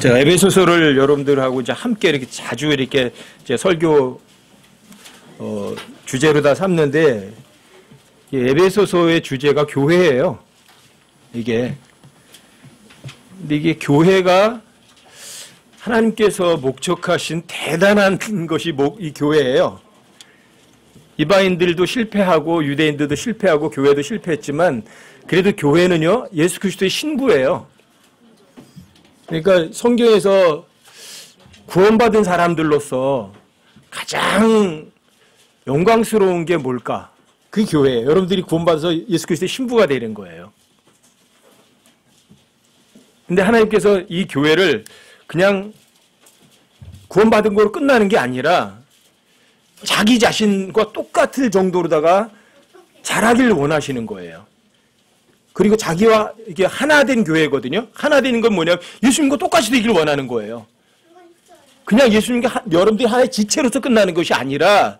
제가 에베소서를 여러분들하고 이제 함께 이렇게 자주 이렇게 이제 설교 주제로 다 삼는데, 이 에베소서의 주제가 교회예요. 이게. 근데 이게 교회가 하나님께서 목적하신 대단한 것이 이 교회예요. 이방인들도 실패하고 유대인들도 실패하고 교회도 실패했지만 그래도 교회는요, 예수 그리스도의 신부예요. 그러니까 성경에서 구원받은 사람들로서 가장 영광스러운 게 뭘까? 그게 교회예요. 여러분들이 구원받아서 예수 그리스도의 신부가 되는 거예요. 근데 하나님께서 이 교회를 그냥 구원받은 거로 끝나는 게 아니라 자기 자신과 똑같을 정도로다가 자라길 원하시는 거예요. 그리고 자기와 이게 하나 된 교회거든요. 하나 되는 건 뭐냐면 예수님과 똑같이 되기를 원하는 거예요. 그냥 예수님과 여러분들이 하나의 지체로서 끝나는 것이 아니라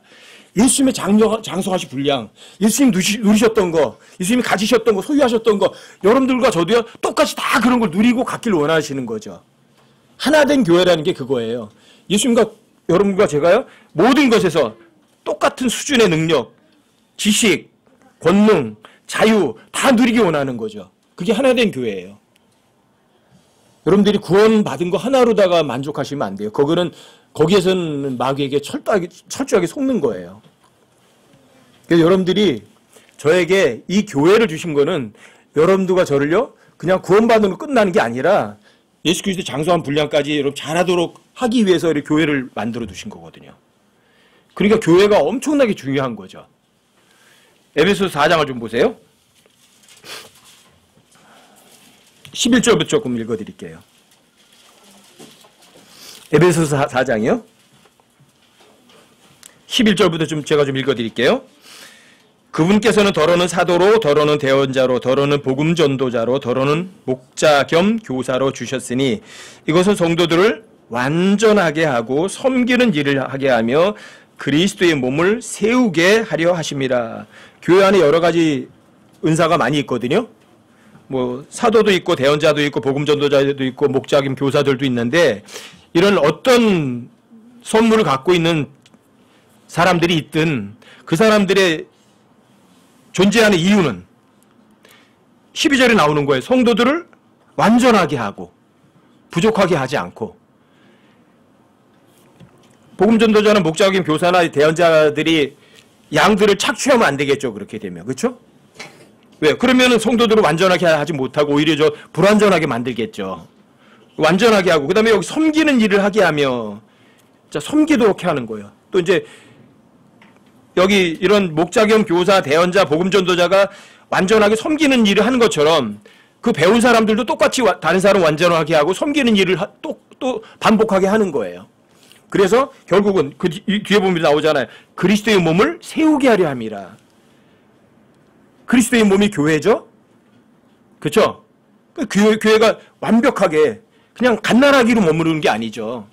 예수님의 장성하신 분량, 예수님 누리셨던 거, 예수님이 가지셨던 거, 소유하셨던 거, 여러분들과 저도요 똑같이 다 그런 걸 누리고 갖기를 원하시는 거죠. 하나 된 교회라는 게 그거예요. 예수님과 여러분과 제가요 모든 것에서 똑같은 수준의 능력, 지식, 권능, 자유 다 누리기 원하는 거죠. 그게 하나 된 교회예요. 여러분들이 구원받은 거 하나로다가 만족하시면 안 돼요. 거기에서는 마귀에게 철저하게 속는 거예요. 그래서 여러분들이 저에게 이 교회를 주신 거는 여러분들과 저를요 그냥 구원받는 거 끝나는 게 아니라 예수 그리스도 장성한 분량까지 여러분 잘하도록 하기 위해서 이렇게 교회를 만들어 두신 거거든요. 그러니까 교회가 엄청나게 중요한 거죠. 에베소서 4장을 좀 보세요. 11절부터 조금 읽어드릴게요. 에베소서 4장이요. 11절부터 제가 좀 읽어드릴게요. 그분께서는 더러는 사도로, 더러는 대언자로, 더러는 복음 전도자로, 더러는 목자 겸 교사로 주셨으니 이것은 성도들을 완전하게 하고 섬기는 일을 하게 하며 그리스도의 몸을 세우게 하려 하심이라. 교회 안에 여러 가지 은사가 많이 있거든요. 뭐 사도도 있고 대언자도 있고 복음 전도자도 있고 목자 겸 교사들도 있는데 이런 어떤 선물을 갖고 있는 사람들이 있든 그 사람들의 존재하는 이유는 12절에 나오는 거예요. 성도들을 완전하게 하고 부족하게 하지 않고. 복음 전도자는 목자 겸 교사나 대언자들이 양들을 착취하면 안 되겠죠. 그렇게 되면. 그렇죠? 왜? 그러면 성도들을 완전하게 하지 못하고 오히려 불완전하게 만들겠죠. 완전하게 하고 그다음에 여기 섬기는 일을 하게 하며 자, 섬기도록 하는 거예요. 또 이제 여기 이런 목자 겸 교사, 대언자, 복음 전도자가 완전하게 섬기는 일을 하는 것처럼 그 배운 사람들도 똑같이 다른 사람 완전하게 하고 섬기는 일을 또 반복하게 하는 거예요. 그래서 결국은 그 뒤에 보면 나오잖아요. 그리스도의 몸을 세우게 하려 함이라. 그리스도의 몸이 교회죠? 그렇죠? 교회가 완벽하게 그냥 갓난아기로 머무르는 게 아니죠.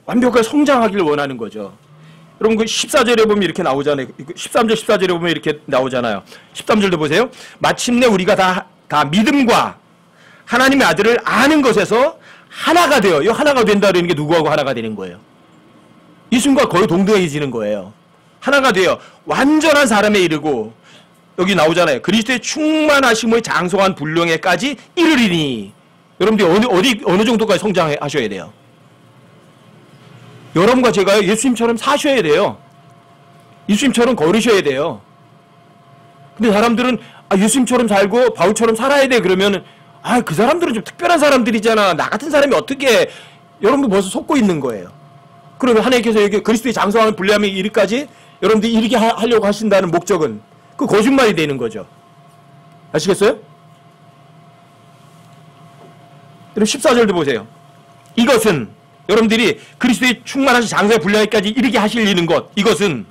완벽하게 성장하기를 원하는 거죠. 여러분 그 14절에 보면 이렇게 나오잖아요. 13절 14절에 보면 이렇게 나오잖아요. 13절도 보세요. 마침내 우리가 다 믿음과 하나님의 아들을 아는 것에서 하나가 되어. 이 하나가 된다는 게 누구하고 하나가 되는 거예요? 예수님과 거의 동등해지는 거예요. 하나가 되어 완전한 사람에 이르고 여기 나오잖아요. 그리스도의 충만하심의 장성한 분량에까지 이르리니. 여러분들이 어느 정도까지 성장하셔야 돼요? 여러분과 제가요, 예수님처럼 사셔야 돼요. 예수님처럼 걸으셔야 돼요. 근데 사람들은 예수님처럼 살고 바울처럼 살아야 돼. 그러면 그 사람들은 좀 특별한 사람들이잖아. 나 같은 사람이 어떻게 여러분들 벌써 속고 있는 거예요. 그러면 하나님께서 여기 그리스도의 장성한 분량에 이르기까지 여러분들이 이르게 하려고 하신다는 목적은 그 거짓말이 되는 거죠. 아시겠어요? 여러분 14절도 보세요. 이것은 여러분들이 그리스도의 충만하신 장성의 분량에까지 이르게 하시려는 것. 이것은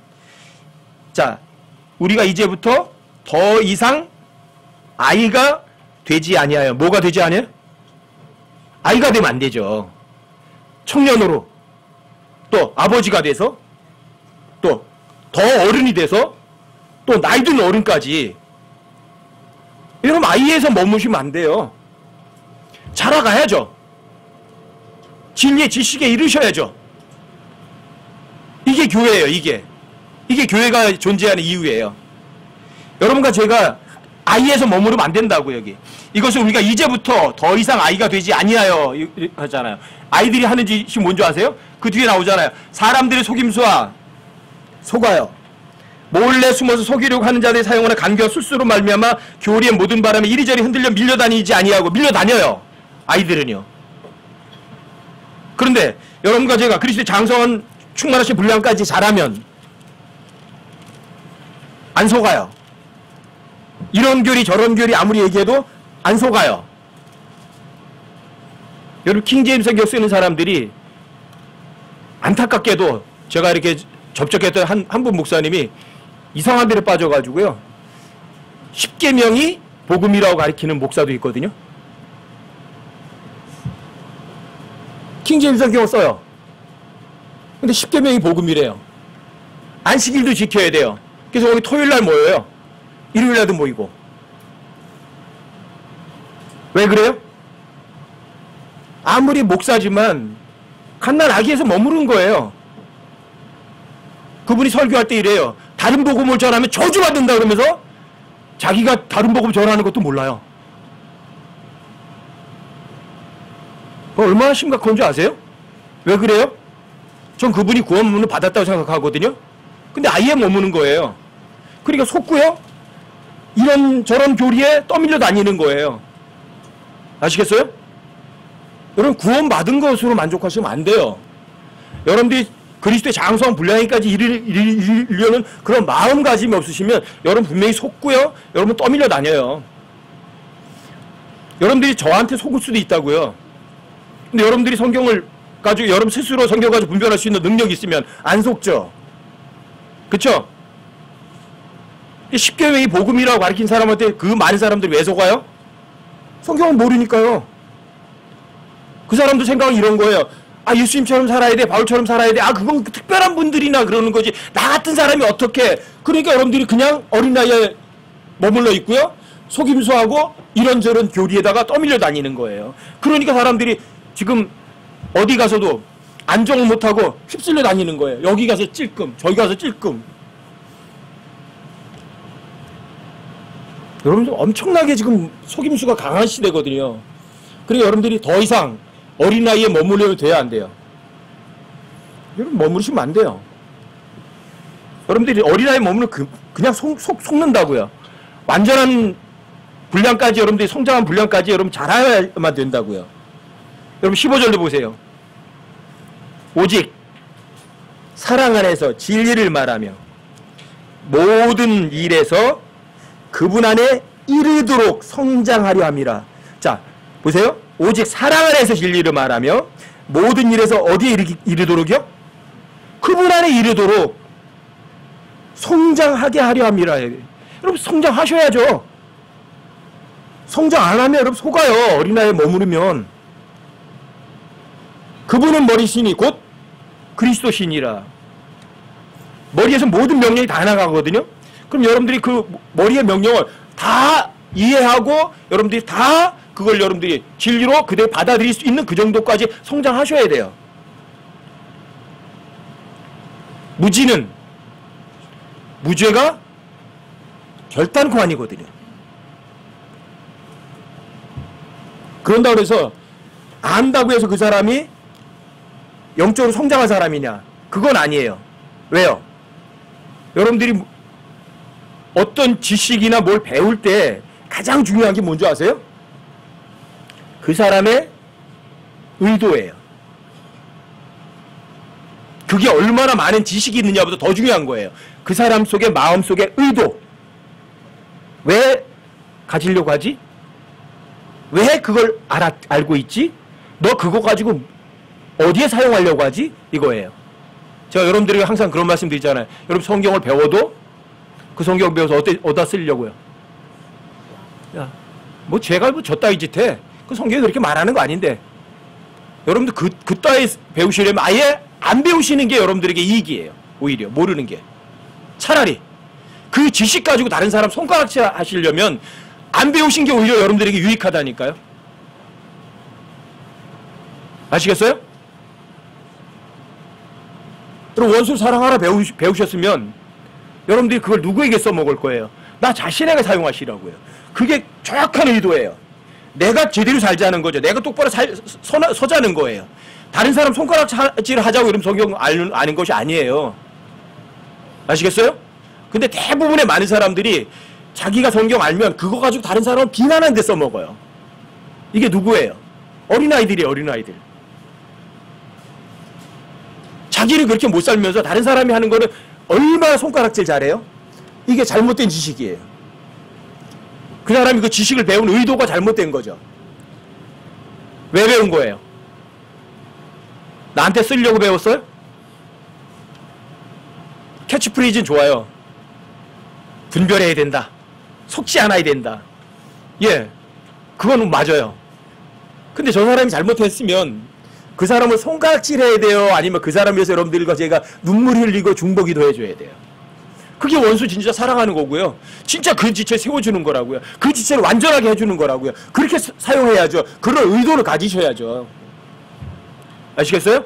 자 우리가 이제부터 더 이상 아이가 되지 아니하여. 뭐가 되지 아니하여? 아이가 되면 안 되죠. 청년으로 또 아버지가 돼서 또 더 어른이 돼서 또 나이 든 어른까지 여러분 아이에서 머무시면 안 돼요. 자라가야죠. 진리의 지식에 이르셔야죠. 이게 교회예요. 이게 교회가 존재하는 이유예요. 여러분과 제가 아이에서 머무르면 안 된다고. 여기 이것을 우리가 이제부터 더 이상 아이가 되지 아니하여 하잖아요. 아이들이 하는 짓이 뭔지 아세요? 그 뒤에 나오잖아요. 사람들의 속임수와 속아요. 몰래 숨어서 속이려고 하는 자들이 사용하는 간교와 술수로 말미암아 교리의 모든 바람에 이리저리 흔들려 밀려다니지 아니하고. 밀려다녀요, 아이들은요. 그런데 여러분과 제가 그리스도의 장성한 충만하신 분량까지 자라면 안 속아요. 이런 교리 저런 교리 아무리 얘기해도 안 속아요. 여러분, 킹제임스 성경 쓰는 사람들이 안타깝게도 제가 이렇게 접촉했던 한 분 목사님이 이상한 데를 빠져가지고요, 십계명이 복음이라고 가리키는 목사도 있거든요. 킹제임스 성경을 써요. 근데 십계명이 복음이래요. 안식일도 지켜야 돼요. 그래서 거기 토요일날 모여요. 일요일날도 모이고. 왜 그래요? 아무리 목사지만 갓난 아기에서 머무른 거예요. 그분이 설교할 때 이래요. 다른 복음을 전하면 저주받는다 그러면서 자기가 다른 복음 전하는 것도 몰라요. 얼마나 심각한 줄 아세요? 왜 그래요? 전 그분이 구원문을 받았다고 생각하거든요. 근데 아예 머무는 거예요. 그러니까 속고요, 이런 저런 교리에 떠밀려 다니는 거예요. 아시겠어요? 여러분, 구원받은 것으로 만족하시면 안 돼요. 여러분들이 그리스도의 장성한 분량에까지 이르려는 그런 마음가짐이 없으시면 여러분 분명히 속고요, 여러분 떠밀려 다녀요. 여러분들이 저한테 속을 수도 있다고요. 근데 여러분들이 성경을 가지고 여러분 스스로 성경 가지고 분별할 수 있는 능력이 있으면 안 속죠. 그쵸? 십계명이 복음이라고 가르친 사람한테 그 많은 사람들이 왜 속아요? 성경은 모르니까요. 그 사람도 생각은 이런 거예요. 아, 예수님처럼 살아야 돼, 바울처럼 살아야 돼. 아, 그건 특별한 분들이나 그러는 거지, 나 같은 사람이 어떻게. 그러니까 여러분들이 그냥 어린 나이에 머물러 있고요, 속임수하고 이런저런 교리에다가 떠밀려 다니는 거예요. 그러니까 사람들이 지금 어디 가서도 안정을 못하고 휩쓸려 다니는 거예요. 여기 가서 찔끔, 저기 가서 찔끔. 여러분들 엄청나게 지금 속임수가 강한 시대거든요. 그러니까 여러분들이 더 이상 어린 나이에 머물려도 돼야 안 돼요. 여러분, 머무르시면 안 돼요. 여러분들이 어린 나이에 머무르면 그냥 속는다고요. 완전한 분량까지, 여러분들이 성장한 분량까지 여러분 자라야만 된다고요. 여러분 15절로 보세요. 오직 사랑 안에서 진리를 말하며 모든 일에서 그분 안에 이르도록 성장하려 함이라. 자, 보세요. 오직 사랑 안에서 진리를 말하며 모든 일에서 어디에 이르도록이요? 그분 안에 이르도록 성장하게 하려 함이라. 여러분, 성장하셔야죠. 성장 안 하면 여러분 속아요. 어린아이에 머무르면. 그분은 머리시니 곧 그리스도시니라. 머리에서 모든 명령이 다 나가거든요. 그럼 여러분들이 그 머리의 명령을 다 이해하고 여러분들이 다 그걸 여러분들이 진리로 그대로 받아들일 수 있는 그 정도까지 성장하셔야 돼요. 무지는 무죄가 결단코 아니거든요. 그런다고 해서 안다고 해서 그 사람이 영적으로 성장한 사람이냐? 그건 아니에요. 왜요? 여러분들이 어떤 지식이나 뭘 배울 때 가장 중요한 게 뭔지 아세요? 그 사람의 의도예요. 그게 얼마나 많은 지식이 있느냐보다 더 중요한 거예요. 그 사람 속의 마음 속의 의도. 왜 가지려고 하지? 왜 그걸 알고 있지? 너 그거 가지고 어디에 사용하려고 하지? 이거예요. 제가 여러분들에게 항상 그런 말씀 드리잖아요. 여러분 성경을 배워도 그 성경 배워서 어디다 쓰려고요? 야, 뭐 제가 뭐 저따위 짓 해. 그 성경이 그렇게 말하는 거 아닌데. 여러분들 그따위 배우시려면 아예 안 배우시는 게 여러분들에게 이익이에요. 오히려 모르는 게. 차라리 그 지식 가지고 다른 사람 손가락질 하시려면 안 배우신 게 오히려 여러분들에게 유익하다니까요. 아시겠어요? 여러분 원수를 사랑하라 배우셨으면 여러분들이 그걸 누구에게 써먹을 거예요? 나 자신에게 사용하시라고요. 그게 정확한 의도예요. 내가 제대로 살자는 거죠. 내가 똑바로 서자는 거예요. 다른 사람 손가락질 하자고 이러면 성경 아는 것이 아니에요. 아시겠어요? 근데 대부분의 많은 사람들이 자기가 성경 알면 그거 가지고 다른 사람을 비난하는 데 써먹어요. 이게 누구예요? 어린아이들이에요. 어린아이들. 자기를 그렇게 못 살면서 다른 사람이 하는 거는 얼마나 손가락질 잘해요? 이게 잘못된 지식이에요. 그 사람이 그 지식을 배운 의도가 잘못된 거죠. 왜 배운 거예요? 나한테 쓰려고 배웠어요? 캐치프레이즈는 좋아요. 분별해야 된다. 속지 않아야 된다. 예, 그건 맞아요. 근데 저 사람이 잘못했으면 그 사람을 손가락질해야 돼요? 아니면 그 사람을 위해서 여러분들과 제가 눈물 흘리고 중보기도 해줘야 돼요? 그게 원수 진짜 사랑하는 거고요. 진짜 그 지체 세워주는 거라고요. 그 지체를 완전하게 해주는 거라고요. 그렇게 사용해야죠. 그런 의도를 가지셔야죠. 아시겠어요?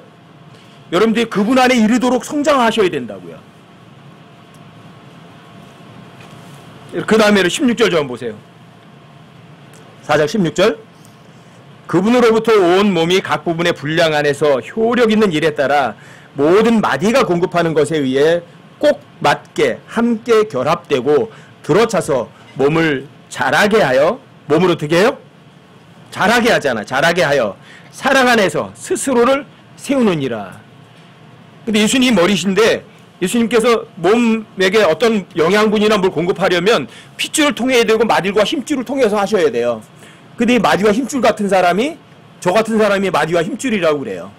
여러분들이 그분 안에 이르도록 성장하셔야 된다고요. 그 다음에 16절 좀 보세요. 4장 16절. 그분으로부터 온 몸이 각 부분의 분량 안에서 효력 있는 일에 따라 모든 마디가 공급하는 것에 의해 꼭 맞게 함께 결합되고 들어차서 몸을 자라게 하여, 몸을 어떻게 해요? 자라게 하잖아. 자라게 하여 사랑 안에서 스스로를 세우느니라. 근데 예수님 머리신데 예수님께서 몸에게 어떤 영양분이나 뭘 공급하려면 핏줄을 통해야 되고 마디와 힘줄을 통해서 하셔야 돼요. 근데 이 마디와 힘줄 같은 사람이, 저 같은 사람이 마디와 힘줄이라고 그래요.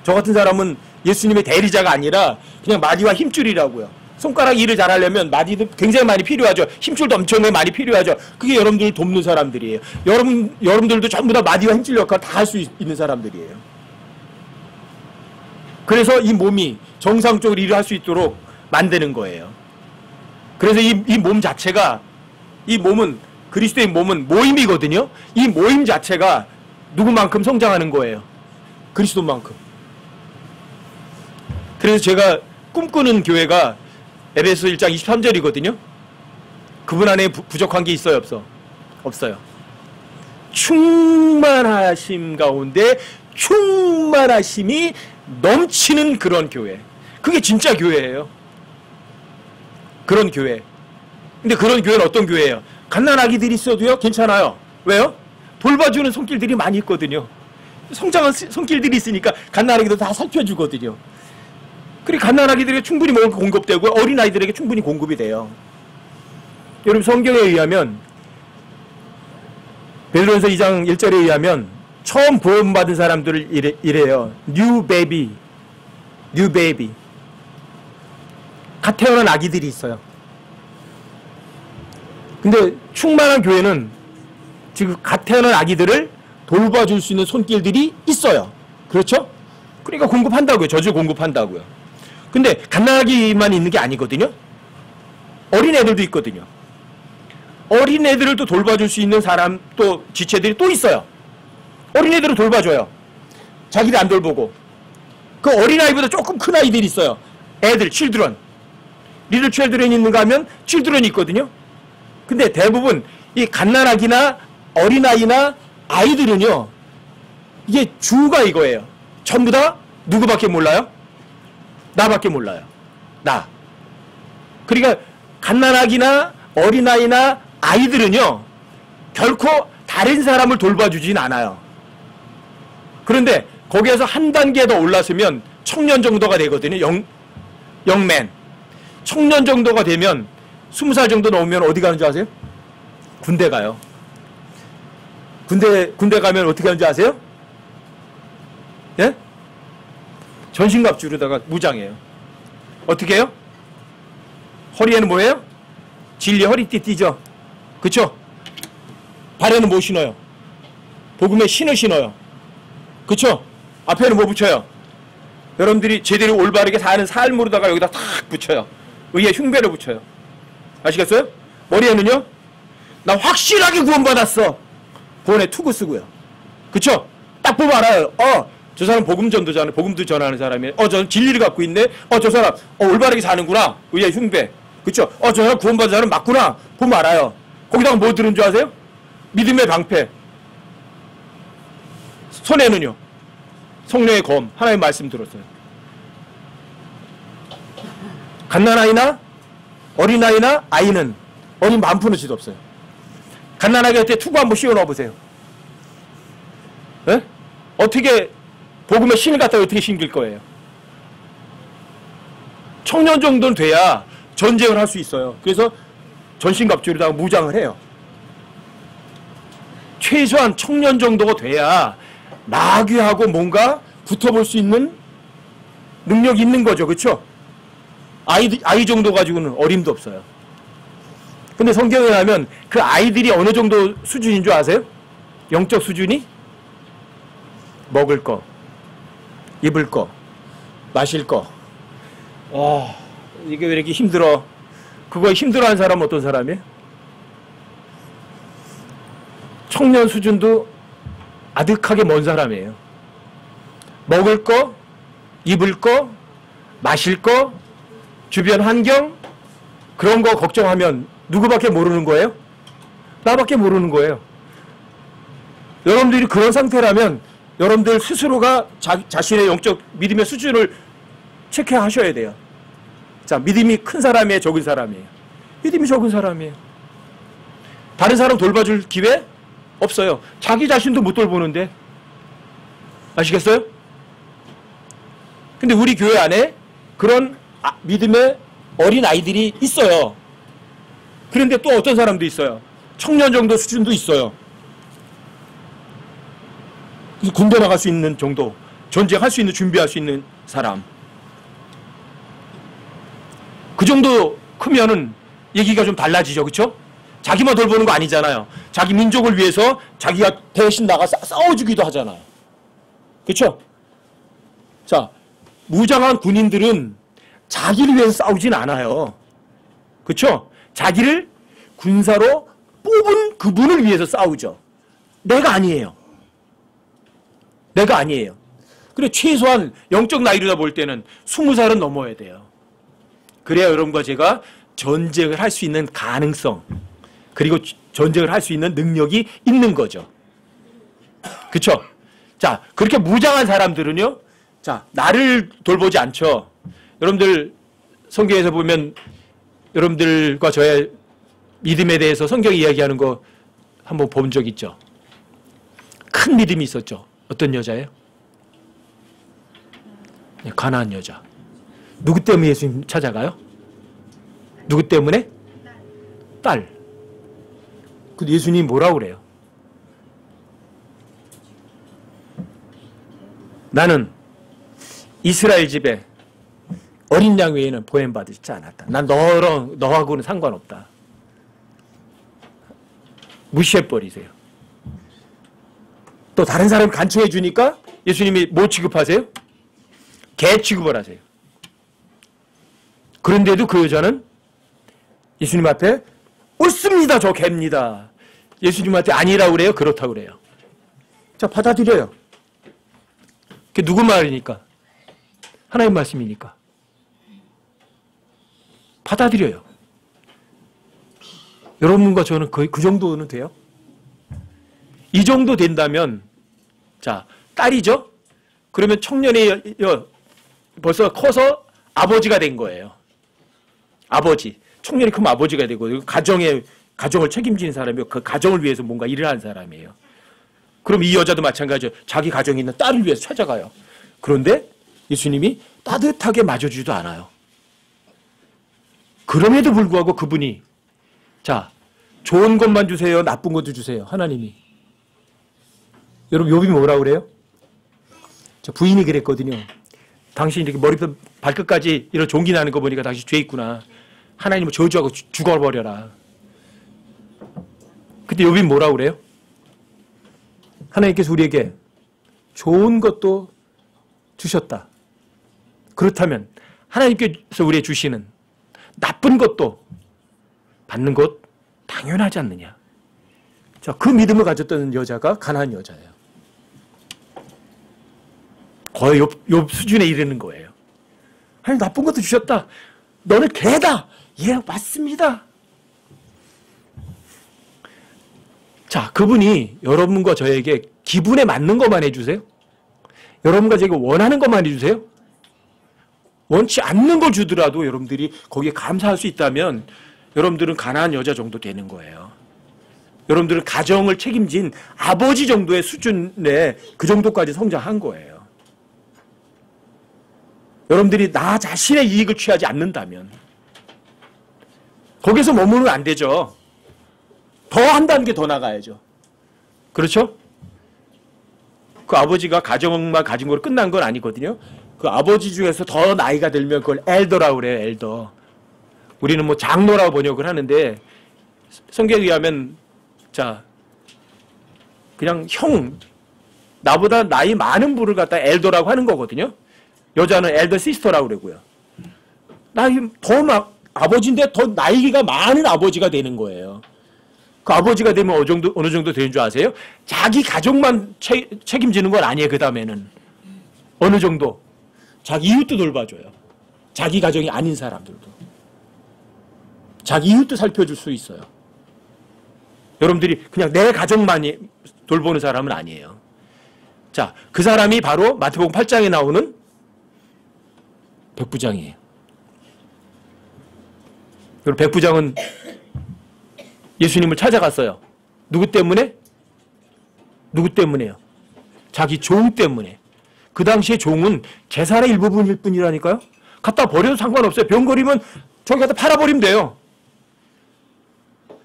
저 같은 사람은 예수님의 대리자가 아니라 그냥 마디와 힘줄이라고요. 손가락 일을 잘하려면 마디도 굉장히 많이 필요하죠. 힘줄도 엄청나게 많이 필요하죠. 그게 여러분들을 돕는 사람들이에요. 여러분들도 전부 다 마디와 힘줄 역할 다 할 수 있는 사람들이에요. 그래서 이 몸이 정상적으로 일을 할 수 있도록 만드는 거예요. 그래서 이 몸 자체가, 이 몸은, 그리스도의 몸은 모임이거든요. 이 모임 자체가 누구만큼 성장하는 거예요? 그리스도만큼. 그래서 제가 꿈꾸는 교회가 에베소 1장 23절이거든요. 그분 안에 부족한 게 있어요, 없어? 없어요. 충만하심 가운데 충만하심이 넘치는 그런 교회. 그게 진짜 교회예요. 그런 교회. 근데 그런 교회는 어떤 교회예요? 갓난아기들이 있어도요, 괜찮아요. 왜요? 돌봐주는 손길들이 많이 있거든요. 성장한 손길들이 있으니까 갓난아기도 다 살펴주거든요. 그리고 갓난아기들에게 충분히 먹을 거 공급되고 어린아이들에게 충분히 공급이 돼요. 여러분 성경에 의하면 베드로전서 2장 1절에 의하면 처음 구원받은 사람들을 이래요. New baby. 갓 태어난 아기들이 있어요. 근데 충만한 교회는 지금 갓 태어난 아기들을 돌봐줄 수 있는 손길들이 있어요. 그렇죠? 그러니까 공급한다고요. 저주 공급한다고요. 근데 갓난아기만 있는 게 아니거든요. 어린애들도 있거든요. 어린애들을 또 돌봐줄 수 있는 사람, 또 지체들이 또 있어요. 어린애들을 돌봐줘요. 자기들 안 돌보고. 그 어린아이보다 조금 큰 아이들이 있어요. 애들, children. 리틀 children이 있는가 하면 children이 있거든요. 근데 대부분 이 갓난아기나 어린아이나 아이들은요, 이게 주가 이거예요. 전부 다 누구밖에 몰라요? 나밖에 몰라요. 나. 그러니까 갓난아기나 어린아이나 아이들은요, 결코 다른 사람을 돌봐주진 않아요. 그런데 거기에서 한 단계 더 올랐으면 청년 정도가 되거든요. 영맨. 청년 정도가 되면 20살 정도 넘으면 어디 가는 줄 아세요? 군대 가요. 군대 가면 어떻게 하는지 아세요? 예? 전신갑주로다가 무장해요. 어떻게 해요? 허리에는 뭐예요? 진리 허리띠 띠죠. 그쵸? 발에는 뭐 신어요? 복음의 신을 신어요. 그쵸? 앞에는 뭐 붙여요? 여러분들이 제대로 올바르게 사는 삶으로다가 여기다 탁 붙여요. 의의 흉배를 붙여요. 아시겠어요? 머리에는요? 나 확실하게 구원받았어. 구원의 투구 쓰고요. 그쵸? 딱 보면 알아요. 저 사람 복음 전도자는 복음도 전하는 사람이에요. 저 진리를 갖고 있네. 저 사람 올바르게 사는구나. 의의 흉배. 그렇죠? 저 사람 구원받은 사람 맞구나. 보면 알아요. 거기다가 뭐 들은 줄 아세요? 믿음의 방패. 손에는요. 성령의 검. 하나님 말씀 들었어요. 갓난아이나 어린아이나 아이는 어린 마음 푸는 짓 없어요. 갓난아이가 때 투구 한번 씌워 넣어보세요. 네? 어떻게 복음의 신을 갖다가 어떻게 심길 거예요? 청년 정도는 돼야 전쟁을 할 수 있어요. 그래서 전신갑주로다가 무장을 해요. 최소한 청년 정도가 돼야 마귀하고 뭔가 붙어볼 수 있는 능력이 있는 거죠. 그렇죠? 아이 정도 가지고는 어림도 없어요. 근데 성경에 하면 그 아이들이 어느 정도 수준인 줄 아세요? 영적 수준이? 먹을 거, 입을 거, 마실 거. 이게 왜 이렇게 힘들어? 그거 힘들어하는 사람은 어떤 사람이에요? 청년 수준도 아득하게 먼 사람이에요. 먹을 거, 입을 거, 마실 거, 주변 환경, 그런 거 걱정하면 누구밖에 모르는 거예요? 나밖에 모르는 거예요. 여러분들이 그런 상태라면 여러분들 스스로가 자신의 영적 믿음의 수준을 체크하셔야 돼요. 자, 믿음이 큰 사람이에요? 적은 사람이에요? 믿음이 적은 사람이에요. 다른 사람 돌봐줄 기회? 없어요. 자기 자신도 못 돌보는데. 아시겠어요? 근데 우리 교회 안에 그런 믿음의 어린 아이들이 있어요. 그런데 또 어떤 사람도 있어요. 청년 정도 수준도 있어요. 군대 나갈 수 있는 정도, 전쟁할 수 있는, 준비할 수 있는 사람. 그 정도 크면은 얘기가 좀 달라지죠. 그렇죠? 자기만 돌보는 거 아니잖아요. 자기 민족을 위해서 자기가 대신 나가 싸워주기도 하잖아요. 그렇죠? 자, 무장한 군인들은 자기를 위해서 싸우진 않아요. 그렇죠? 자기를 군사로 뽑은 그분을 위해서 싸우죠. 내가 아니에요. 내가 아니에요. 그래, 최소한 영적 나이로다 볼 때는 20살은 넘어야 돼요. 그래야 여러분과 제가 전쟁을 할 수 있는 가능성, 그리고 전쟁을 할 수 있는 능력이 있는 거죠. 그쵸? 자, 그렇게 무장한 사람들은요, 자, 나를 돌보지 않죠. 여러분들 성경에서 보면 여러분들과 저의 믿음에 대해서 성경이 이야기하는 거 한번 본 적 있죠? 큰 믿음이 있었죠. 어떤 여자예요? 가나안 여자. 누구 때문에 예수님 찾아가요? 누구 때문에? 딸. 근데 예수님이 뭐라고 그래요? 나는 이스라엘 집에 어린 양 외에는 보냄받지 않았다. 난 너하고는 상관없다. 무시해버리세요. 또 다른 사람 간청해 주니까 예수님이 뭐 취급하세요? 개 취급을 하세요. 그런데도 그 여자는 예수님 앞에 옳습니다. 저 개입니다. 예수님한테 아니라고 그래요? 그렇다고 그래요. 자, 받아들여요. 그게 누구 말이니까? 하나님 말씀이니까. 받아들여요. 여러분과 저는 거의 그 정도는 돼요? 이 정도 된다면, 자, 딸이죠? 그러면 청년이 벌써 커서 아버지가 된 거예요. 아버지. 청년이 크면 아버지가 되고, 가정을 책임지는 사람이고, 그 가정을 위해서 뭔가 일을 하는 사람이에요. 그럼 이 여자도 마찬가지예요. 자기 가정에 있는 딸을 위해서 찾아가요. 그런데 예수님이 따뜻하게 맞아주지도 않아요. 그럼에도 불구하고 그분이, 자, 좋은 것만 주세요? 나쁜 것도 주세요? 하나님이. 여러분, 욥이 뭐라고 그래요? 저 부인이 그랬거든요. 당신이 이렇게 머리부터 발끝까지 이런 종기 나는 거 보니까 당신 죄 있구나. 하나님을 저주하고 죽어버려라. 그때 욥이 뭐라고 그래요? 하나님께서 우리에게 좋은 것도 주셨다. 그렇다면 하나님께서 우리에게 주시는 나쁜 것도 받는 것 당연하지 않느냐. 자, 그 믿음을 가졌던 여자가 가나안 여자예요. 거의 욥 수준에 이르는 거예요. 아니, 나쁜 것도 주셨다. 너는 개다. 예, 맞습니다. 자, 그분이 여러분과 저에게 기분에 맞는 것만 해주세요. 여러분과 제가 원하는 것만 해주세요. 원치 않는 걸 주더라도 여러분들이 거기에 감사할 수 있다면 여러분들은 가난한 여자 정도 되는 거예요. 여러분들은 가정을 책임진 아버지 정도의 수준에 그 정도까지 성장한 거예요. 여러분들이 나 자신의 이익을 취하지 않는다면 거기서 머무르면 안 되죠. 더 한 단계 더 나가야죠. 그렇죠? 그 아버지가 가정만 가진 거로 끝난 건 아니거든요. 그 아버지 중에서 더 나이가 들면 그걸 엘더라고 그래요. 엘더. 우리는 뭐 장로라고 번역을 하는데 성경에 의하면 자 그냥 형 나보다 나이 많은 분을 갖다 엘더라고 하는 거거든요. 여자는 엘더 시스터라고 그러고요. 나이 더 막 아버지인데 더 나이가 많은 아버지가 되는 거예요. 그 아버지가 되면 어느 정도 되는 줄 아세요? 자기 가족만 책임지는 건 아니에요. 그 다음에는 어느 정도 자기 이웃도 돌봐줘요. 자기 가정이 아닌 사람들도 자기 이웃도 살펴줄 수 있어요. 여러분들이 그냥 내 가족만이 돌보는 사람은 아니에요. 자, 그 사람이 바로 마태복음 8장에 나오는 백부장이에요. 그리고 백부장은 예수님을 찾아갔어요. 누구 때문에? 누구 때문에요? 자기 종 때문에. 그 당시에 종은 재산의 일부분일 뿐이라니까요. 갖다 버려도 상관없어요. 병거리면 저기 갖다 팔아버리면 돼요.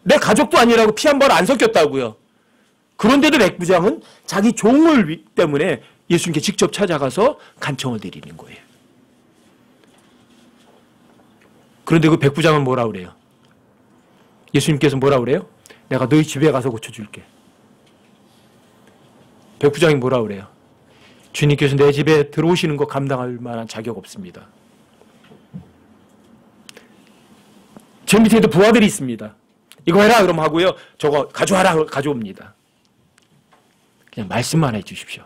내 가족도 아니라고 피 한 번 안 섞였다고요. 그런데도 백부장은 자기 종을 때문에 예수님께 직접 찾아가서 간청을 드리는 거예요. 그런데 그 백부장은 뭐라 그래요? 예수님께서 뭐라 그래요? 내가 너희 집에 가서 고쳐줄게. 백부장이 뭐라 그래요? 주님께서 내 집에 들어오시는 거 감당할 만한 자격 없습니다. 제 밑에도 부하들이 있습니다. 이거 해라 그럼 하고요. 저거 가져와라 가져옵니다. 그냥 말씀만 해 주십시오.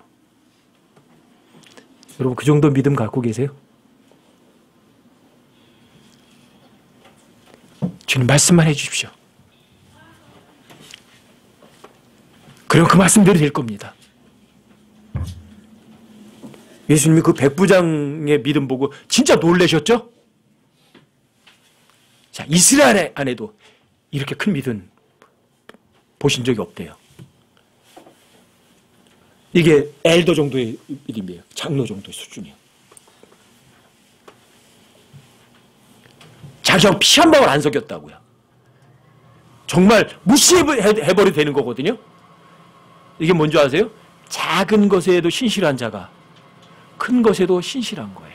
여러분 그 정도 믿음 갖고 계세요? 주님 말씀만 해 주십시오. 그럼 그 말씀대로 될 겁니다. 예수님이 그 백부장의 믿음 보고 진짜 놀라셨죠? 자, 이스라엘 안에도 이렇게 큰 믿음 보신 적이 없대요. 이게 엘더 정도의 믿음이에요. 장로 정도의 수준이에요. 자기하고 피 한 방울 안 섞였다고요. 정말 무시해버려도 되는 거거든요. 이게 뭔지 아세요? 작은 것에도 신실한 자가 큰 것에도 신실한 거예요.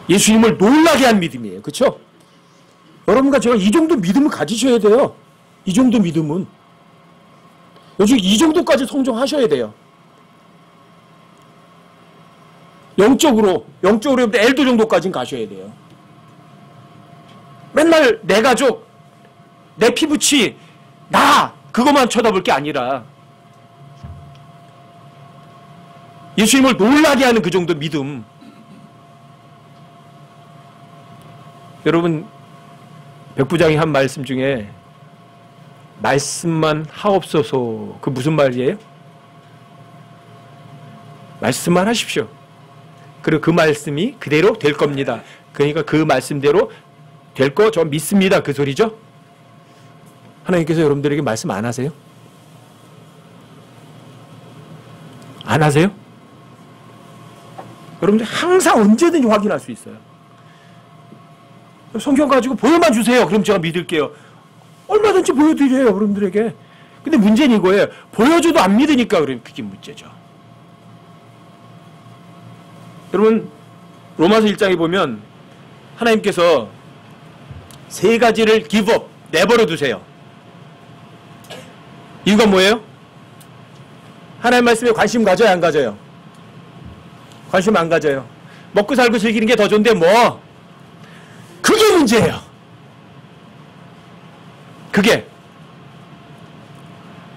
예수님을 놀라게 한 믿음이에요. 그렇죠? 여러분과 제가 이 정도 믿음을 가지셔야 돼요. 이 정도 믿음은. 요즘 이 정도까지 성장하셔야 돼요. 영적으로 엘도 정도까지는 가셔야 돼요. 맨날 내 가족, 내 피부치, 나 그것만 쳐다볼 게 아니라 예수님을 놀라게 하는 그 정도 믿음. 여러분 백부장이 한 말씀 중에 말씀만 하옵소서 그 무슨 말이에요? 말씀만 하십시오. 그리고 그 말씀이 그대로 될 겁니다. 그러니까 그 말씀대로 될 거 저 믿습니다. 그 소리죠? 하나님께서 여러분들에게 말씀 안 하세요? 안 하세요? 여러분들 항상 언제든지 확인할 수 있어요. 성경 가지고 보여만 주세요. 그럼 제가 믿을게요. 얼마든지 보여드려요. 여러분들에게. 근데 문제는 이거예요. 보여줘도 안 믿으니까 그럼 그게 문제죠. 여러분 로마서 1장에 보면 하나님께서 세 가지를 give up, 내버려 두세요. 이유가 뭐예요? 하나님 말씀에 관심 가져요, 안 가져요? 관심 안 가져요. 먹고 살고 즐기는 게 더 좋은데 뭐? 그게 문제예요. 그게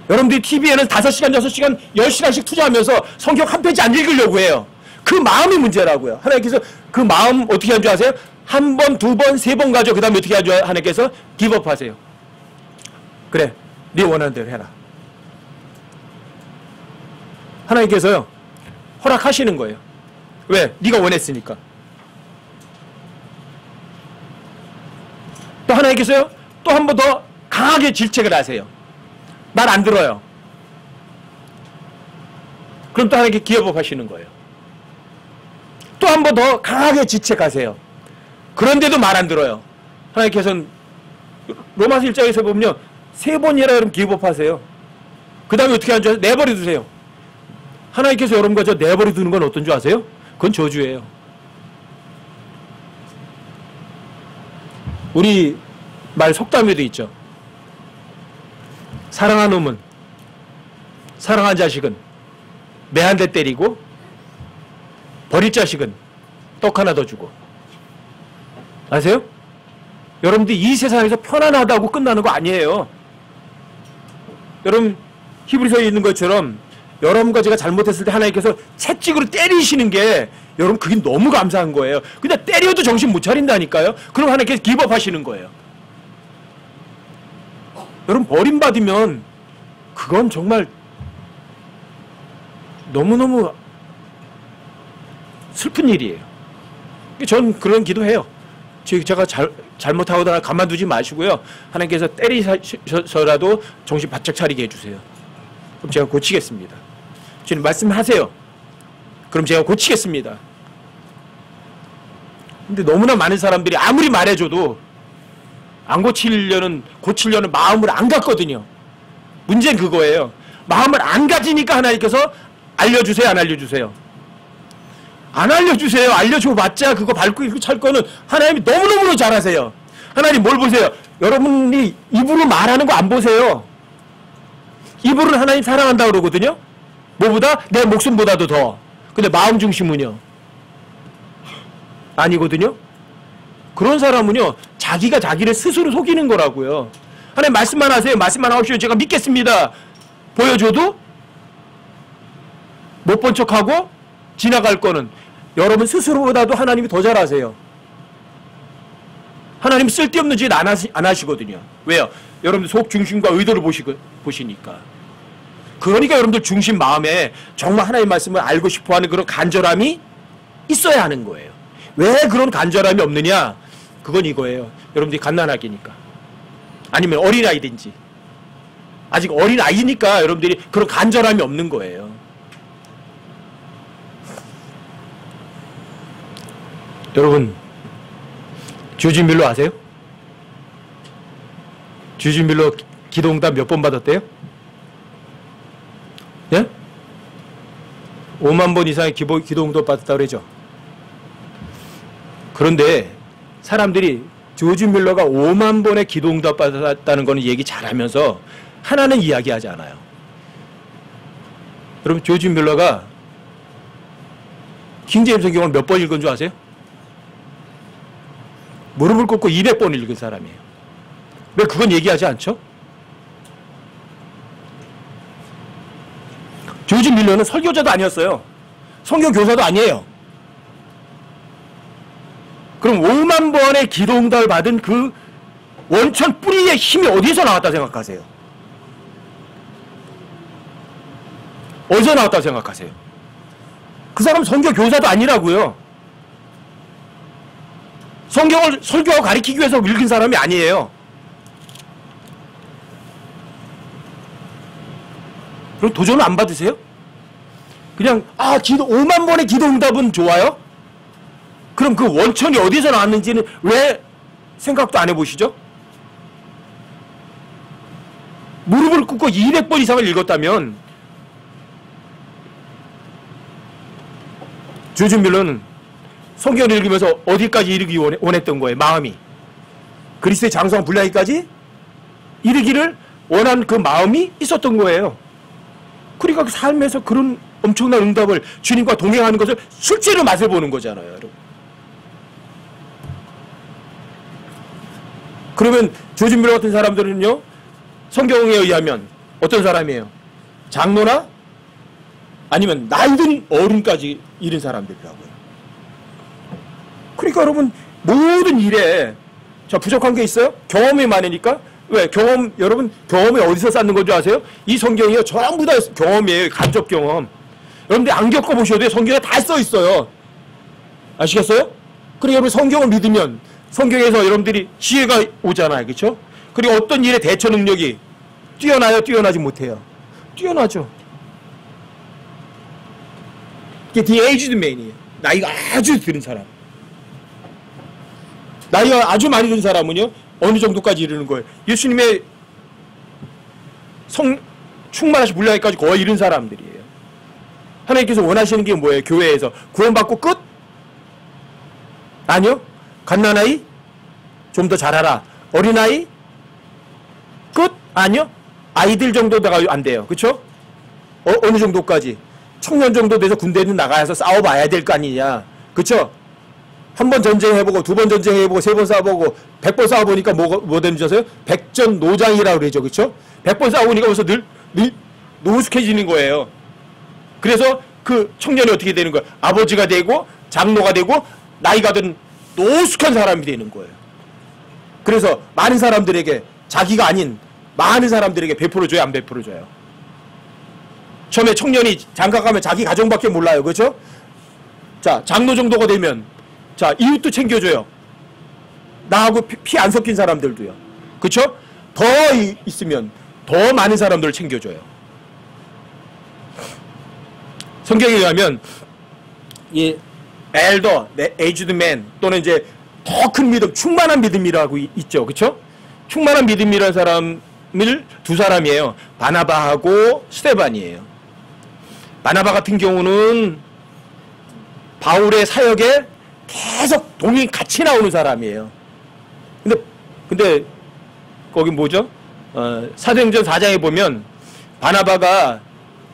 여러분들이 TV에는 5시간, 6시간, 10시간씩 투자하면서 성경 한 페이지 안 읽으려고 해요. 그 마음이 문제라고요. 하나님께서 그 마음 어떻게 하는 줄 아세요? 한 번, 두 번, 세 번 가죠. 그 다음에 어떻게 하죠? 하나님께서 기브업 하세요. 그래, 네 원하는 대로 해라. 하나님께서요, 허락하시는 거예요. 왜? 네가 원했으니까. 또 하나님께서요, 또 한 번 더 강하게 질책을 하세요. 말 안 들어요. 그럼 또 하나님께 기업업 하시는 거예요. 또 한 번 더 강하게 질책하세요. 그런데도 말 안 들어요. 하나님께서는 로마서 1장에서 보면요, 3번이라 여러분 기업업 하세요. 그 다음에 어떻게 하는지 아세요? 내버려 두세요. 하나님께서 여러분과 저 내버려 두는 건 어떤 줄 아세요? 그건 저주예요. 우리 말 속담에도 있죠. 사랑한 놈은, 사랑한 자식은 매 한 대 때리고 버릴 자식은 떡 하나 더 주고. 아세요? 여러분들 이 세상에서 편안하다고 끝나는 거 아니에요. 여러분 히브리서에 있는 것처럼 여러분과 제가 잘못했을 때 하나님께서 채찍으로 때리시는 게 여러분 그게 너무 감사한 거예요. 그냥 때려도 정신 못 차린다니까요. 그럼 하나님께서 기브업 하시는 거예요. 여러분 버림받으면 그건 정말 너무너무 슬픈 일이에요. 전 그런 기도해요. 제가 잘못하거나 가만두지 마시고요. 하나님께서 때리셔서라도 정신 바짝 차리게 해주세요. 그럼 제가 고치겠습니다. 주님 말씀하세요. 그럼 제가 고치겠습니다. 근데 너무나 많은 사람들이 아무리 말해줘도 안 고치려는 마음을 안 갖거든요. 문제는 그거예요. 마음을 안 가지니까 하나님께서 알려주세요, 안 알려주세요? 안 알려주세요. 알려줘봤자 그거 밟고 일고 찰 거는 하나님이 너무너무 잘하세요. 하나님 뭘 보세요? 여러분이 입으로 말하는 거 안 보세요. 입으로는 하나님 사랑한다고 그러거든요. 뭐보다? 내 목숨보다도 더. 근데 마음 중심은요? 아니거든요. 그런 사람은요, 자기가 자기를 스스로 속이는 거라고요. 하나님 말씀만 하세요. 말씀만 하십시오. 제가 믿겠습니다. 보여줘도 못 본 척하고 지나갈 거는 여러분 스스로보다도 하나님이 더 잘하세요. 하나님 쓸데없는 짓 안 하시거든요. 왜요? 여러분들 속 중심과 의도를 보시니까. 그러니까 여러분들 중심 마음에 정말 하나님의 말씀을 알고 싶어하는 그런 간절함이 있어야 하는 거예요. 왜 그런 간절함이 없느냐? 그건 이거예요. 여러분들이 갓난아기니까. 아니면 어린아이든지. 아직 어린아이니까 여러분들이 그런 간절함이 없는 거예요. 여러분, 조지 밀러 아세요? 조지 밀러 기도응답 몇 번 받았대요? 예? 5만 번 이상의 기도응답 받았다고 그러죠. 그런데 사람들이 조지 밀러가 5만 번의 기도응답 받았다는 거는 얘기 잘하면서 하나는 이야기하지 않아요. 여러분, 조지 밀러가 킹제임스 성경을 몇 번 읽은 줄 아세요? 무릎을 꿇고 200번 읽은 사람이에요. 왜 그건 얘기하지 않죠? 조지 밀러는 설교자도 아니었어요. 성경 교사도 아니에요. 그럼 5만 번의 기도응답을 받은 그 원천 뿌리의 힘이 어디서 나왔다 생각하세요? 어디서 나왔다 생각하세요? 그 사람 성경 교사도 아니라고요. 성경을 설교하고 가르치기 위해서 읽은 사람이 아니에요. 그럼 도전을 안 받으세요? 그냥 5만 번의 기도응답은 좋아요? 그럼 그 원천이 어디서 나왔는지는 왜 생각도 안 해보시죠? 무릎을 꿇고 200번 이상을 읽었다면 조지 밀러는 성경을 읽으면서 어디까지 이르기 원했던 거예요? 마음이. 그리스도의 장성한 분량까지 이르기를 원한 그 마음이 있었던 거예요. 그러니까 그 삶에서 그런 엄청난 응답을 주님과 동행하는 것을 실제로 맛을 보는 거잖아요, 여러분. 그러면 조지 밀러 같은 사람들은요, 성경에 의하면 어떤 사람이에요? 장로나 아니면 나이든 어른까지 이런 사람들이라고요. 그러니까 여러분 모든 일에 자 부족한 게 있어요? 경험이 많으니까. 왜? 여러분 경험이 어디서 쌓는 건지 아세요? 이 성경이요 전부 다 경험이에요. 간접 경험. 여러분들 안 겪어보셔도 돼요. 성경에 다 써 있어요. 아시겠어요? 그리고 여러분 성경을 믿으면 성경에서 여러분들이 지혜가 오잖아요. 그렇죠? 그리고 어떤 일에 대처 능력이 뛰어나요? 뛰어나지 못해요? 뛰어나죠. 이게 The Aged Man이에요. 나이가 아주 들은 사람. 나이가 아주 많이 든 사람은요 어느 정도까지 이르는 거예요? 예수님의 충만하신 분량까지 거의 이른 사람들이에요. 하나님께서 원하시는 게 뭐예요? 교회에서 구원받고 끝? 아니요. 갓난아이? 좀 더 자라라. 어린아이? 끝? 아니요. 아이들 정도가 안 돼요. 그쵸? 어느 정도까지? 청년 정도 돼서 군대는 나가서 싸워봐야 될 거 아니냐. 그쵸? 한 번 전쟁해보고, 두 번 전쟁해보고, 세 번 싸워보고, 100번 싸워보니까 뭐 되는지 아세요? 백전노장이라고 그러죠. 그쵸? 100번 싸워보니까 벌써 늘 노숙해지는 거예요. 그래서 그 청년이 어떻게 되는 거예요? 아버지가 되고, 장로가 되고, 나이가 든 노숙한 사람이 되는 거예요. 그래서 많은 사람들에게, 자기가 아닌 많은 사람들에게 베풀어줘요? 안 베풀어줘요? 처음에 청년이 장가 가면 자기 가정밖에 몰라요. 그렇죠? 자, 장로 정도가 되면 자, 이웃도 챙겨줘요. 나하고 피 안 섞인 사람들도요. 그렇죠? 더 있으면 더 많은 사람들을 챙겨줘요. 성경에 의하면 이 엘더, 에이즈드 맨 또는 이제 더 큰 믿음, 충만한 믿음이라고 있죠. 그렇죠? 충만한 믿음이라는 사람을 두 사람이에요. 바나바하고 스데반이에요. 바나바 같은 경우는 바울의 사역에 계속 동이 같이 나오는 사람이에요. 근데 거기 뭐죠? 사도행전 4장에 보면 바나바가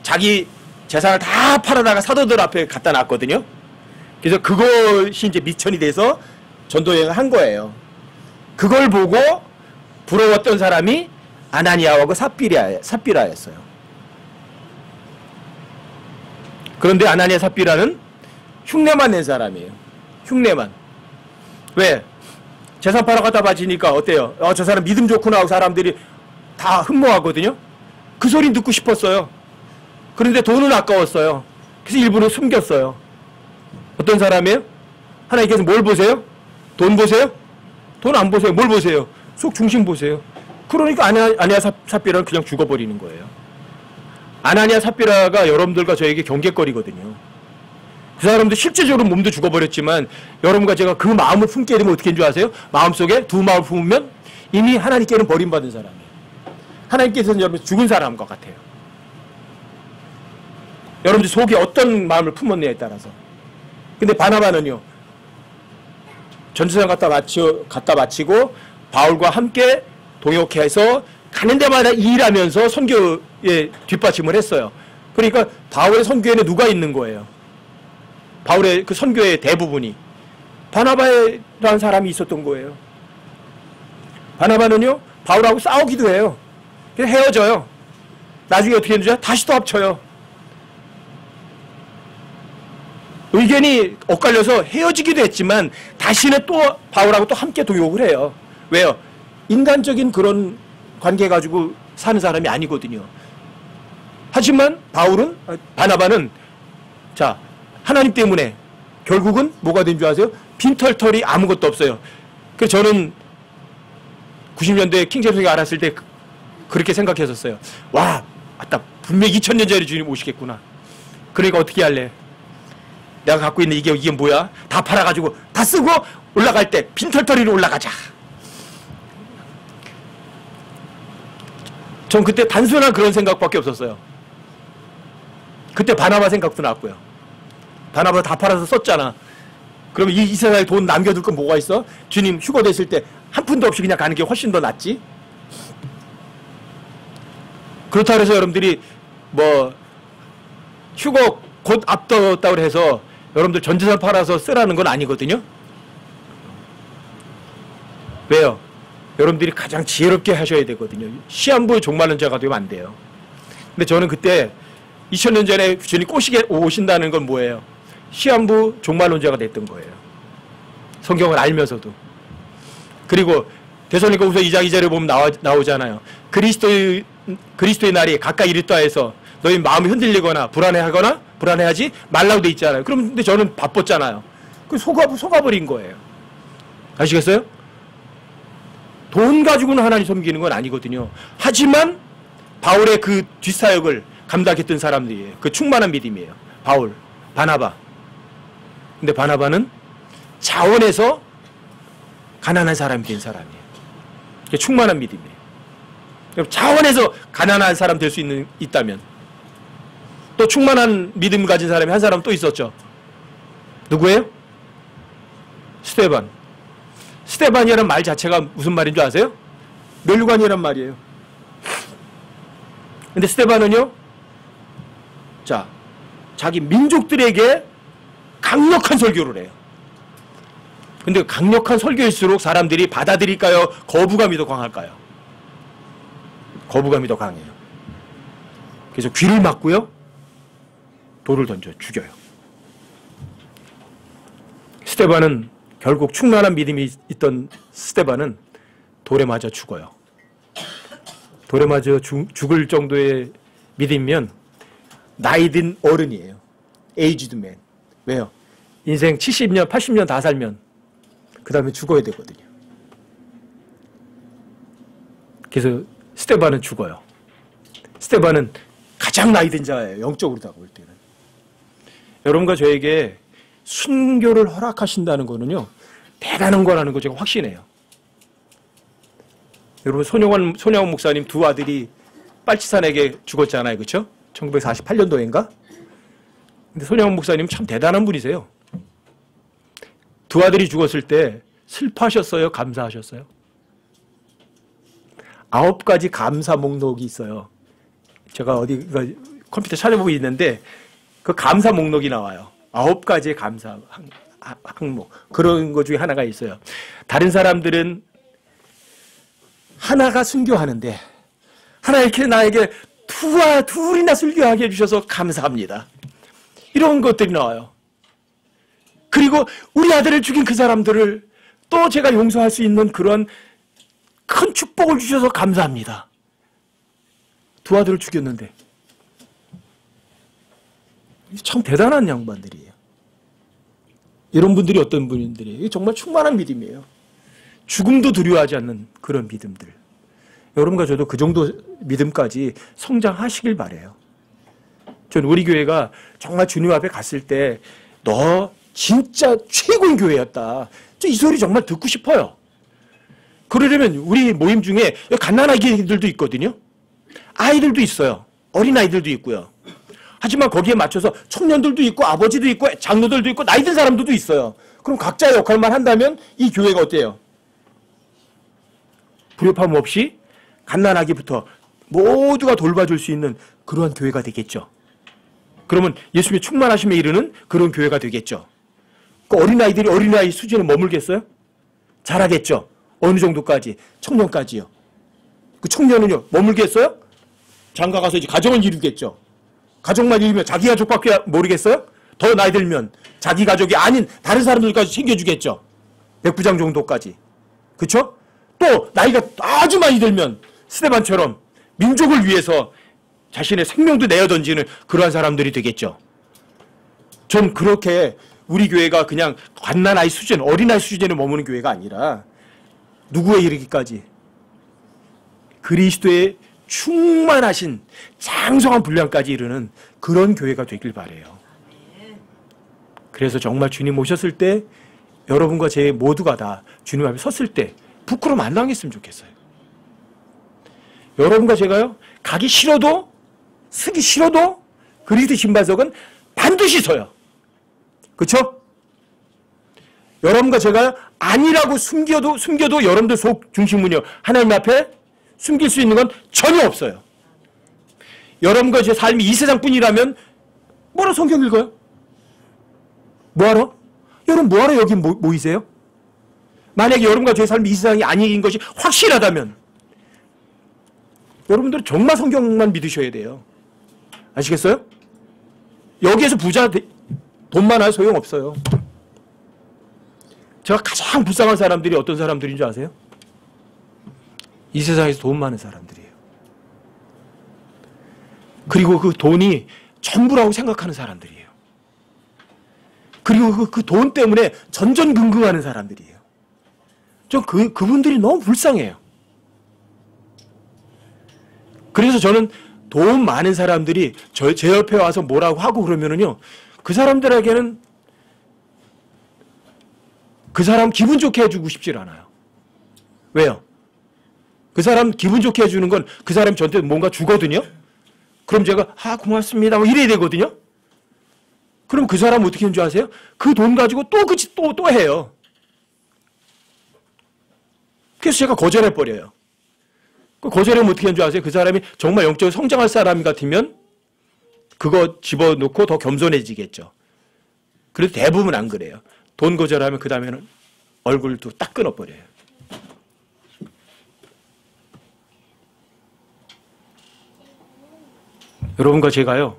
자기 재산을 다 팔아다가 사도들 앞에 갖다 놨거든요. 그래서 그것이 이제 미천이 돼서 전도여행을 한 거예요. 그걸 보고 부러웠던 사람이 아나니아하고 삽비라였어요. 그런데 아나니아 삽비라는 흉내만 낸 사람이에요. 흉내만. 왜? 재산 팔아 갖다 바치니까 어때요? 저 사람 믿음 좋구나 하고 사람들이 다 흠모하거든요. 그 소리 듣고 싶었어요. 그런데 돈은 아까웠어요. 그래서 일부러 숨겼어요. 어떤 사람이에요? 하나님께서 뭘 보세요? 돈 보세요? 돈 안 보세요. 뭘 보세요? 속 중심 보세요. 그러니까 아나니아 삽비라는 그냥 죽어버리는 거예요. 아나니아 삽비라가 여러분들과 저에게 경계거리거든요. 그 사람도 실제적으로 몸도 죽어버렸지만 여러분과 제가 그 마음을 품게 되면 어떻게 된 줄 아세요? 마음속에 두 마음을 품으면 이미 하나님께는 버림받은 사람이에요. 하나님께서는 여러분 죽은 사람과 같아요. 여러분들 속에 어떤 마음을 품었느냐에 따라서. 근데 바나바는요. 전투장 갖다 마치고 바울과 함께 동역해서 가는 데마다 일하면서 선교에 뒷받침을 했어요. 그러니까 바울의 선교에는 누가 있는 거예요? 바울의 그 선교의 대부분이 바나바라는 사람이 있었던 거예요. 바나바는요 바울하고 싸우기도 해요. 그래서 헤어져요. 나중에 어떻게 했는지 다시 또 합쳐요. 의견이 엇갈려서 헤어지기도 했지만 다시는 또 바울하고 또 함께 동역을 해요. 왜요? 인간적인 그런 관계 가지고 사는 사람이 아니거든요. 하지만 바나바는 자 하나님 때문에 결국은 뭐가 된 줄 아세요? 빈털털이 아무것도 없어요. 그래서 저는 90년대 킹제임스가 알았을 때 그렇게 생각했었어요. 와, 맞다. 분명히 2000년 전에 주님 오시겠구나. 그러니까 어떻게 할래? 내가 갖고 있는 이게 뭐야? 다 팔아가지고 다 쓰고 올라갈 때 빈털터리로 올라가자. 전 그때 단순한 그런 생각밖에 없었어요. 그때 바나바 생각도 났고요. 바나바 다 팔아서 썼잖아. 그러면 이 세상에 돈 남겨둘 건 뭐가 있어? 주님 휴거 됐을 때 한 푼도 없이 그냥 가는 게 훨씬 더 낫지. 그렇다고 해서 여러분들이 뭐 휴거 곧 앞뒀다고 해서 여러분들 전 재산 팔아서 쓰라는 건 아니거든요. 왜요? 여러분들이 가장 지혜롭게 하셔야 되거든요. 시한부에 종말론 자가 되면 안 돼요. 근데 저는 그때 2000년 전에 주님 꼬시게 오신다는 건 뭐예요? 시한부 종말론자가 됐던 거예요. 성경을 알면서도. 그리고 데살로니가후서 2장 2절에 보면 나오잖아요. 그리스도의 날이 가까이 이르다 해서 너희 마음이 흔들리거나 불안해하지 말라고 돼 있잖아요. 그럼 근데 저는 바빴잖아요. 그 속아버린 거예요. 아시겠어요? 돈 가지고는 하나님 섬기는 건 아니거든요. 하지만 바울의 그 뒷사역을 감당했던 사람들이에요. 그 충만한 믿음이에요. 바울, 바나바. 근데 바나바는 자원에서 가난한 사람이 된 사람이에요. 충만한 믿음이에요. 자원에서 가난한 사람 될 수 있다면 또 충만한 믿음을 가진 사람이 한 사람 또 있었죠. 누구예요? 스데반. 스데반이라는 말 자체가 무슨 말인 줄 아세요? 멸류관이란 말이에요. 근데 스데반은요, 자, 자기 민족들에게 강력한 설교를 해요. 근데 강력한 설교일수록 사람들이 받아들일까요? 거부감이 더 강할까요? 거부감이 더 강해요. 그래서 귀를 막고요, 돌을 던져 죽여요. 스데반은 결국 충만한 믿음이 있던 스데반은 돌에 맞아 죽어요. 돌에 맞아 죽을 정도의 믿음이면 나이 든 어른이에요. 에이지드 맨. 왜요? 인생 70년, 80년 다 살면 그 다음에 죽어야 되거든요. 그래서 스데반은 죽어요. 스데반은 가장 나이 든 자예요. 영적으로 다 볼 때는. 여러분과 저에게 순교를 허락하신다는 거는요, 대단한 거라는 거 제가 확신해요. 여러분, 손영원 목사님 두 아들이 빨치산에게 죽었잖아요. 그렇죠? 1948년도인가? 근데 손영원 목사님 참 대단한 분이세요. 두 아들이 죽었을 때 슬퍼하셨어요? 감사하셨어요? 9가지 감사 목록이 있어요. 제가 어디 컴퓨터 찾아보고 있는데 그 감사 목록이 나와요. 9가지의 감사 항목. 그런 것 중에 하나가 있어요. 다른 사람들은 하나가 순교하는데 하나님께 나에게 둘이나 순교하게 해주셔서 감사합니다. 이런 것들이 나와요. 그리고 우리 아들을 죽인 그 사람들을 또 제가 용서할 수 있는 그런 큰 축복을 주셔서 감사합니다. 두 아들을 죽였는데. 참 대단한 양반들이에요. 이런 분들이 어떤 분들이에요? 정말 충만한 믿음이에요. 죽음도 두려워하지 않는 그런 믿음들. 여러분과 저도 그 정도 믿음까지 성장하시길 바라요. 전 우리 교회가 정말 주님 앞에 갔을 때 너 진짜 최고인 교회였다. 이 소리 정말 듣고 싶어요. 그러려면 우리 모임 중에 갓난아기들도 있거든요. 아이들도 있어요. 어린아이들도 있고요. 하지만 거기에 맞춰서 청년들도 있고 아버지도 있고 장로들도 있고 나이 든 사람들도 있어요. 그럼 각자의 역할만 한다면 이 교회가 어때요? 불협화음 없이 갓난아기부터 모두가 돌봐줄 수 있는 그러한 교회가 되겠죠. 그러면 예수님의 충만하심에 이르는 그런 교회가 되겠죠. 그 어린아이들이 어린아이 수준에 머물겠어요? 잘하겠죠. 어느 정도까지? 청년까지요. 그 청년은요, 머물겠어요? 장가 가서 이제 가정을 이루겠죠. 가족만 이루면 자기 가족밖에 모르겠어요? 더 나이 들면 자기 가족이 아닌 다른 사람들까지 챙겨주겠죠. 백부장 정도까지. 그쵸? 또 나이가 아주 많이 들면 스데반처럼 민족을 위해서 자신의 생명도 내어 던지는 그러한 사람들이 되겠죠. 전 그렇게 우리 교회가 그냥 갓난아이 수준, 어린아이 수준에 머무는 교회가 아니라 누구에 이르기까지 그리스도의 충만하신 장성한 분량까지 이르는 그런 교회가 되길 바라요. 그래서 정말 주님 오셨을 때 여러분과 제 모두가 다 주님 앞에 섰을 때 부끄러움 안 당했으면 좋겠어요. 여러분과 제가요, 가기 싫어도 서기 싫어도 그리스도 신발석은 반드시 서요. 그렇죠? 여러분과 제가 아니라고 숨겨도 여러분들 속 중심은요, 하나님 앞에 숨길 수 있는 건 전혀 없어요. 여러분과 제 삶이 이 세상뿐이라면 뭐하러 성경 읽어요? 뭐하러? 여러분 뭐하러 여기 모이세요? 만약에 여러분과 제 삶이 이 세상이 아닌 것이 확실하다면 여러분들은 정말 성경만 믿으셔야 돼요. 아시겠어요? 여기에서 부자, 돈 많아요? 소용없어요. 제가 가장 불쌍한 사람들이 어떤 사람들인 줄 아세요? 이 세상에서 돈 많은 사람들이에요. 그리고 그 돈이 전부라고 생각하는 사람들이에요. 그리고 그 돈 때문에 전전긍긍하는 사람들이에요. 좀 그분들이 너무 불쌍해요. 그래서 저는 돈 많은 사람들이 제 옆에 와서 뭐라고 하고 그러면은요, 그 사람들에게는 그 사람 기분 좋게 해주고 싶질 않아요. 왜요? 그 사람 기분 좋게 해주는 건 그 사람이 저한테 뭔가 주거든요? 그럼 제가, 고맙습니다. 뭐 이래야 되거든요? 그럼 그 사람 어떻게 하는 줄 아세요? 그 돈 가지고 또 해요. 그래서 제가 거절해버려요. 거절하면 어떻게 하는 줄 아세요? 그 사람이 정말 영적으로 성장할 사람 같으면 그거 집어넣고 더 겸손해지겠죠. 그래도 대부분 안 그래요. 돈 거절하면 그 다음에는 얼굴도 딱 끊어버려요. 여러분과 제가요,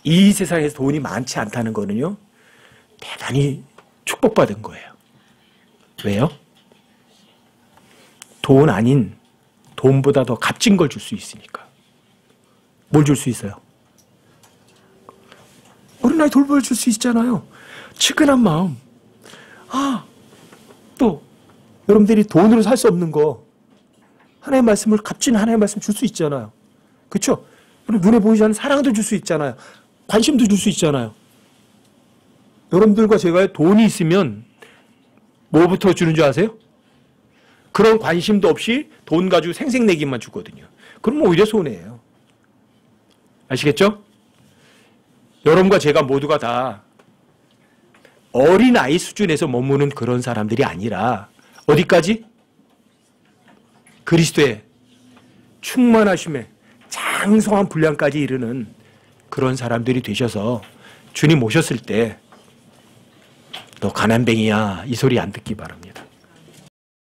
이 세상에서 돈이 많지 않다는 거는요, 대단히 축복받은 거예요. 왜요? 돈 아닌 돈보다 더 값진 걸 줄 수 있으니까. 뭘 줄 수 있어요? 어린아이 돌볼 줄 수 있잖아요. 측은한 마음. 또 여러분들이 돈으로 살 수 없는 거, 하나님의 말씀을, 값진 하나님의 말씀 줄 수 있잖아요. 그렇죠? 눈에 보이지 않는 사랑도 줄 수 있잖아요. 관심도 줄 수 있잖아요. 여러분들과 제가 돈이 있으면 뭐부터 주는 줄 아세요? 그런 관심도 없이 돈 가지고 생색내기만 주거든요. 그럼 오히려 손해예요. 아시겠죠? 여러분과 제가 모두가 다 어린아이 수준에서 머무는 그런 사람들이 아니라 어디까지? 그리스도의 충만하심에 장성한 분량까지 이르는 그런 사람들이 되셔서 주님 오셨을 때 너 가난뱅이야 이 소리 안 듣기 바랍니다.